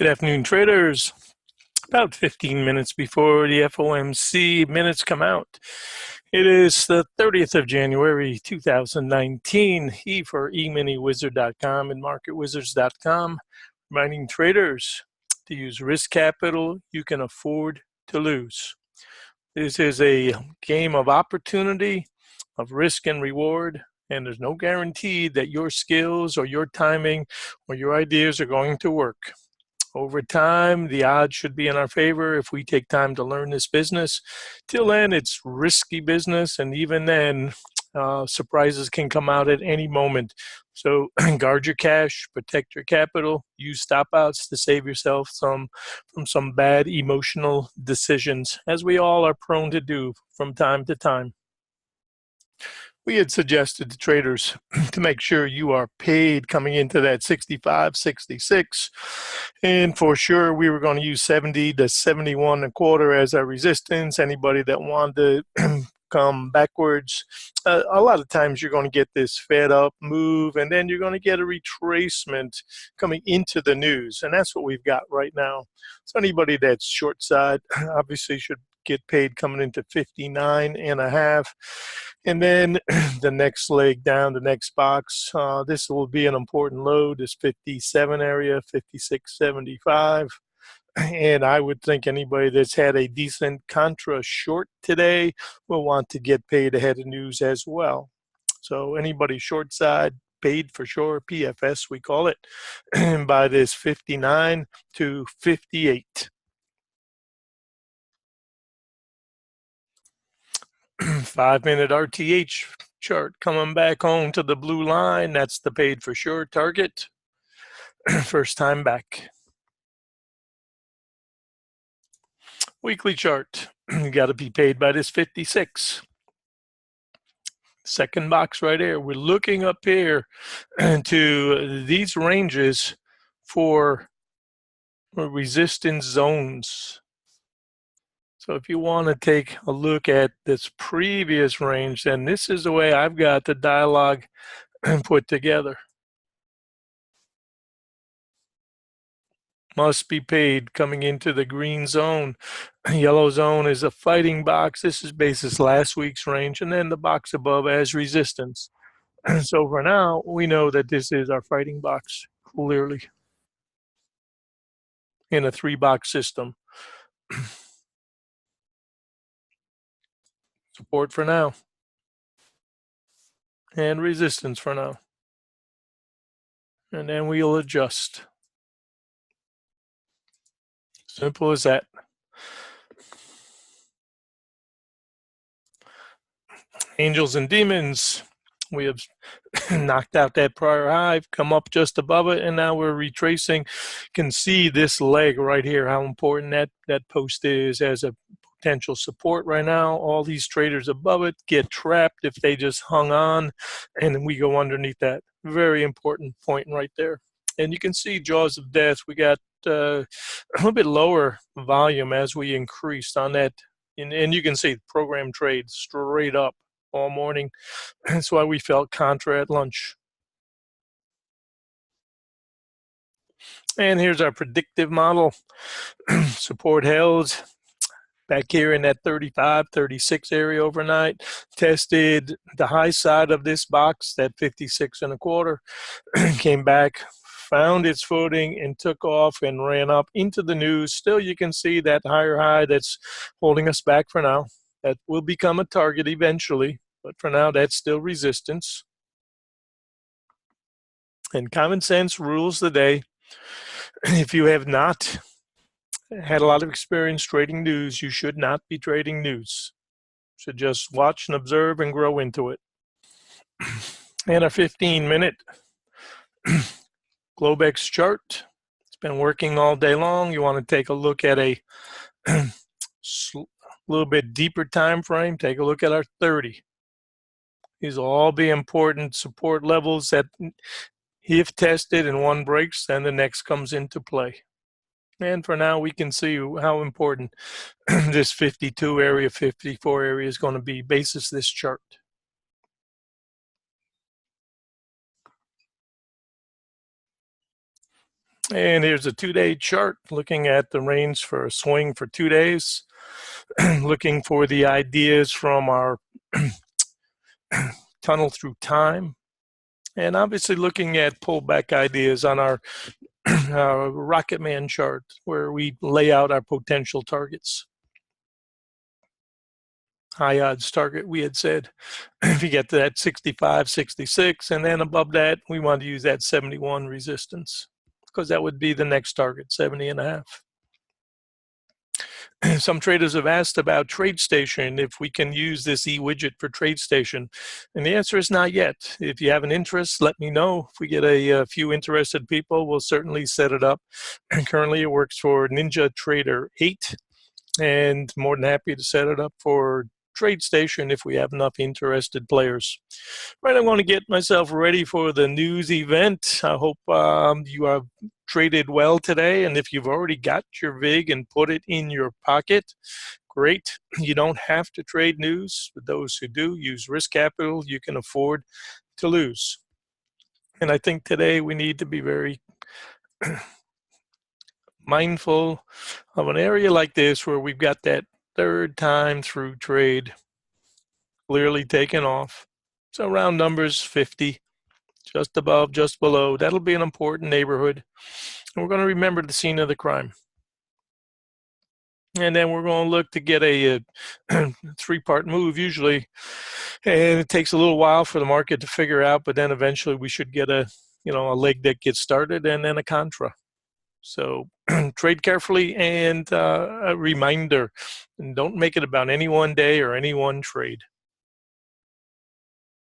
Good afternoon, traders. About 15 minutes before the FOMC minutes come out. It is the 30th of January, 2019. E for eminywizard.com and marketwizards.com, reminding traders to use risk capital you can afford to lose. This is a game of opportunity, of risk and reward, and there's no guarantee that your skills or your timing or your ideas are going to work. Over time, the odds should be in our favor if we take time to learn this business. Till then, it's risky business, and even then, surprises can come out at any moment. So guard your cash, protect your capital, use stop outs to save yourself from some bad emotional decisions, as we all are prone to do from time to time. We had suggested to traders to make sure you are paid coming into that 65, 66. And for sure, we were going to use 70 to 71 and a quarter as our resistance. Anybody that wanted to come backwards, a lot of times you're going to get this fed up move, and then you're going to get a retracement coming into the news. And that's what we've got right now. So anybody that's short side obviously should get paid coming into 59 and a half. And then the next leg down, the next box, this will be an important low, this 57 area, 56.75. And I would think anybody that's had a decent contra short today will want to get paid ahead of news as well. So anybody short side, paid for sure, PFS we call it, by this 59 to 58. 5-minute RTH chart coming back home to the blue line. That's the paid for sure target. First time back. Weekly chart. You got to be paid by this 56. Second box right here. We're looking up here to these ranges for resistance zones. So if you want to take a look at this previous range, then this is the way I've got the dialogue put together. Must be paid coming into the green zone. Yellow zone is a fighting box. This is basis last week's range, and then the box above as resistance. So for now, we know that this is our fighting box, clearly, in a 3-box system. Support for now, and resistance for now. And then we'll adjust. Simple as that. Angels and demons. We have knocked out that prior high, come up just above it, and now we're retracing. You can see this leg right here, how important that post is as a potential support right now. All these traders above it get trapped if they just hung on, and then we go underneath that. Very important point right there. And you can see jaws of death. We got a little bit lower volume as we increased on that. And you can see program trade straight up all morning. That's why we felt contra at lunch. And here's our predictive model. Support held back here in that 35, 36 area overnight. Tested the high side of this box, that 56 and a quarter. Came back, found its footing, and took off and ran up into the news. Still, you can see that higher high that's holding us back for now. That will become a target eventually, but for now, that's still resistance. And common sense rules the day. If you have not had a lot of experience trading news, you should not be trading news. You should just watch and observe and grow into it. And a 15-minute Globex chart. It's been working all day long. You want to take a look at a little bit deeper time frame. Take a look at our 30. These will all be important support levels that if tested and one breaks, then the next comes into play. And for now, we can see how important this 52 area, 54 area is going to be basis this chart. And here's a 2-day chart looking at the range for a swing for 2 days, looking for the ideas from our tunnel through time, and obviously looking at pullback ideas on our Rocket Man chart where we lay out our potential targets. High odds target, we had said, if you get to that 65, 66, and then above that, we want to use that 71 resistance because that would be the next target, 70.5. Some traders have asked about TradeStation, if we can use this e-widget for TradeStation, and the answer is not yet. If you have an interest, let me know. If we get a few interested people, we'll certainly set it up. Currently, it works for Ninja Trader 8, and more than happy to set it up for TradeStation if we have enough interested players. Right, I want to get myself ready for the news event. I hope you have traded well today, and if you've already got your VIG and put it in your pocket, great. You don't have to trade news. For those who do, use risk capital you can afford to lose. And I think today we need to be very mindful of an area like this where we've got that third time through trade clearly taken off. So round numbers, 50, just above, just below. That'll be an important neighborhood. And we're going to remember the scene of the crime. And then we're going to look to get a three-part move usually. And it takes a little while for the market to figure out, but then eventually we should get a leg that gets started and then a contra. So trade carefully, and a reminder, don't make it about any one day or any one trade.